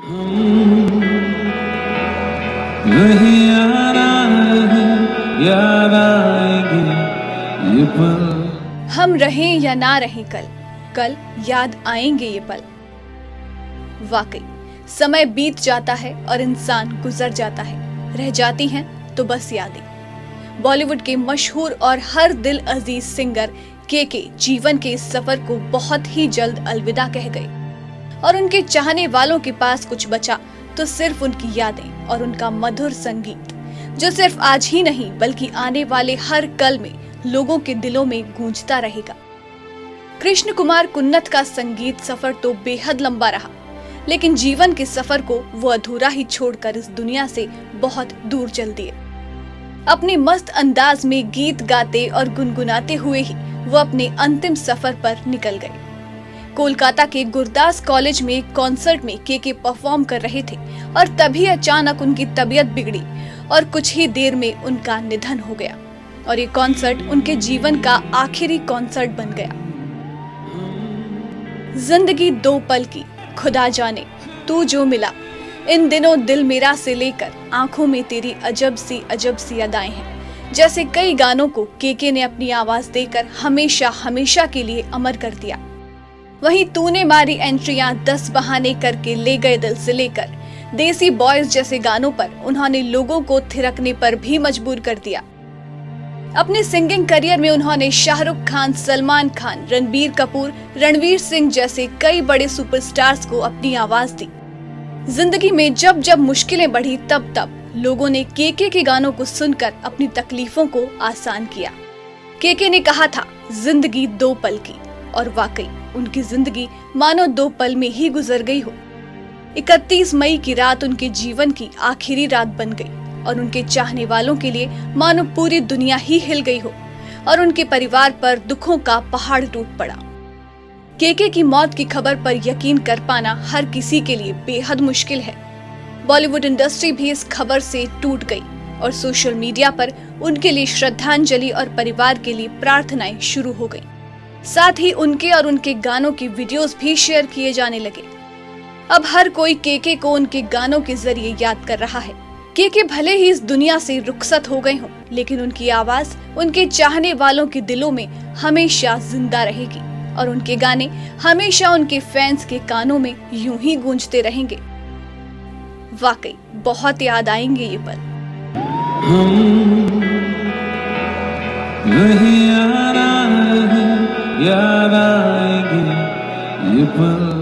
नहीं आना है, याद आएगी ये पल। हम रहें या ना रहें कल, कल याद आएंगे ये पल। वाकई समय बीत जाता है और इंसान गुजर जाता है, रह जाती हैं तो बस यादें। बॉलीवुड के मशहूर और हर दिल अजीज सिंगर के जीवन के इस सफर को बहुत ही जल्द अलविदा कह गए और उनके चाहने वालों के पास कुछ बचा तो सिर्फ उनकी यादें और उनका मधुर संगीत, जो सिर्फ आज ही नहीं बल्कि आने वाले हर कल में लोगों के दिलों में गूंजता रहेगा। कृष्ण कुमार कुन्नत का संगीत सफर तो बेहद लंबा रहा, लेकिन जीवन के सफर को वो अधूरा ही छोड़कर इस दुनिया से बहुत दूर चल दिए। अपने मस्त अंदाज में गीत गाते और गुनगुनाते हुए ही वो अपने अंतिम सफर पर निकल गए। कोलकाता के गुरदास कॉलेज में एक कॉन्सर्ट में के परफॉर्म कर रहे थे और तभी अचानक उनकी तबीयत बिगड़ी और कुछ ही देर में उनका निधन हो गया और ये कॉन्सर्ट उनके जीवन का आखिरी कॉन्सर्ट बन गया। जिंदगी दो पल की, खुदा जाने तू जो मिला, इन दिनों दिल मेरा से लेकर आंखों में तेरी अजब सी अदाएं हैं, जैसे कई गानों को के ने अपनी आवाज देकर हमेशा हमेशा के लिए अमर कर दिया। वहीं तूने मारी एंट्रियां 10 बहाने करके ले गए दिल से लेकर देसी बॉयज जैसे गानों पर उन्होंने लोगों को थिरकने पर भी मजबूर कर दिया। अपने सिंगिंग करियर में उन्होंने शाहरुख खान, सलमान खान, रणबीर कपूर, रणवीर सिंह जैसे कई बड़े सुपरस्टार्स को अपनी आवाज दी। जिंदगी में जब जब मुश्किलें बढ़ी तब तब लोगों ने के गानों को सुनकर अपनी तकलीफों को आसान किया। के ने कहा था जिंदगी दो पल की, और वाकई उनकी जिंदगी मानो दो पल में ही गुजर गई हो। 31 मई की रात उनके जीवन की आखिरी रात बन गई और उनके चाहने वालों के लिए मानो पूरी दुनिया ही हिल गई हो और उनके परिवार पर दुखों का पहाड़ टूट पड़ा। के की मौत की खबर पर यकीन कर पाना हर किसी के लिए बेहद मुश्किल है। बॉलीवुड इंडस्ट्री भी इस खबर से टूट गई और सोशल मीडिया पर उनके लिए श्रद्धांजलि और परिवार के लिए प्रार्थनाएं शुरू हो गई। साथ ही उनके और उनके गानों की वीडियोस भी शेयर किए जाने लगे। अब हर कोई के को उनके गानों के जरिए याद कर रहा है। के भले ही इस दुनिया से रुखसत हो गए हों, लेकिन उनकी आवाज उनके चाहने वालों के दिलों में हमेशा जिंदा रहेगी और उनके गाने हमेशा उनके फैंस के कानों में यूं ही गूंजते रहेंगे। वाकई बहुत याद आएंगे ये पल। नहीं आना है, याद आएगी ये पल।